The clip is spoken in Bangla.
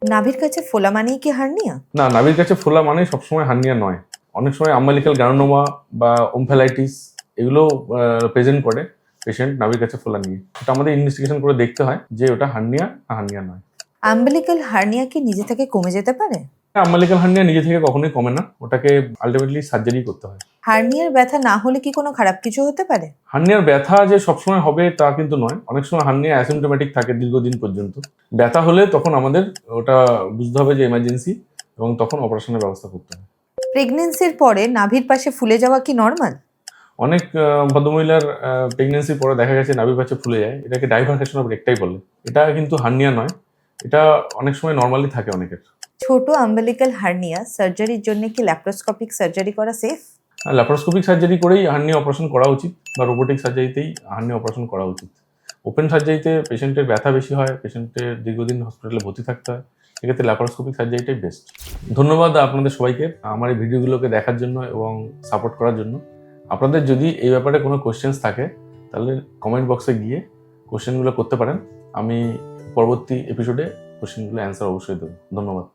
নাভির কাছে ফোলা মানেই কি হার্নিয়া? না, নাভির কাছে ফোলা মানে সবসময় হার্নিয়া নয়। অনেক সময় আম্বিলিক্যাল গ্যানোনোমা বা ওমফ্যালাইটিস এগুলো প্রেজেন্ট করে পেশেন্ট নাভির কাছে ফোলা নিয়ে। এটা আমাদের ইনভেস্টিগেশন করে দেখতে হয় যে ওটা হার্নিয়া না হার্নিয়া নয়। আম্বিলিক্যাল হার্নিয়া কি নিজে থেকে কমে যেতে পারে? আম্বিলিক্যাল হার্নিয়া নিজে থেকে কখনোই কমে না, ওটাকে আলটিমেটলি সার্জারি করতে হয়। হার্নিয়ার ব্যথা না হলে কি কোনো খারাপ কিছু হতে পারে? হার্নিয়ার ব্যথা যে সবসময় হবে তা কিন্তু নয়। অনেক সময় হার্নিয়া অ্যাসিম্পটোমেটিক থাকে দীর্ঘদিন পর্যন্ত। ব্যথা হলে তখন আমাদের ওটা বুঝতে হবে যে এমার্জেন্সি, এবং তখন অপারেশনের ব্যবস্থা করতে হবে। প্রেগনেন্সির পরে নাভির পাশে ফুলে যাওয়া কি নর্মাল? অনেক ভদ্রমহিলার প্রেগনেন্সির পরে দেখা গেছে নাভির পাশে ফুলে যায়, এটাকে ডাইভারকেশন অফ রেকটাই বলে। এটা কিন্তু হার্নিয়া নয়, এটা অনেক সময় নর্মালি থাকে অনেকের। ছোট আম্বিলিক্যাল হার্নিয়া সার্জারির জন্য কি ল্যাপ্রোস্কোপিক সার্জারি করা সেফ? ল্যাপারোস্কোপিক সার্জারি করেই হার্নিয়া অপারেশন করা উচিত, বা রোবোটিক সার্জারিতেই হার্নিয়া অপারেশন করা উচিত। ওপেন সার্জারিতে পেশেন্টের ব্যথা বেশি হয়, পেশেন্টের দীর্ঘদিন হসপিটালে ভর্তি থাকতে হয়, সেক্ষেত্রে ল্যাপারোস্কোপিক সার্জারিটাই বেস্ট। ধন্যবাদ আপনাদের সবাইকে আমার এই ভিডিওগুলোকে দেখার জন্য এবং সাপোর্ট করার জন্য। আপনাদের যদি এই ব্যাপারে কোনো কোয়েশ্চেন্স থাকে তাহলে কমেন্ট বক্সে গিয়ে কোয়েশ্চেনগুলো করতে পারেন। আমি পরবর্তী এপিসোডে কোয়েশ্চেনগুলো অ্যান্সার অবশ্যই দেবো। ধন্যবাদ।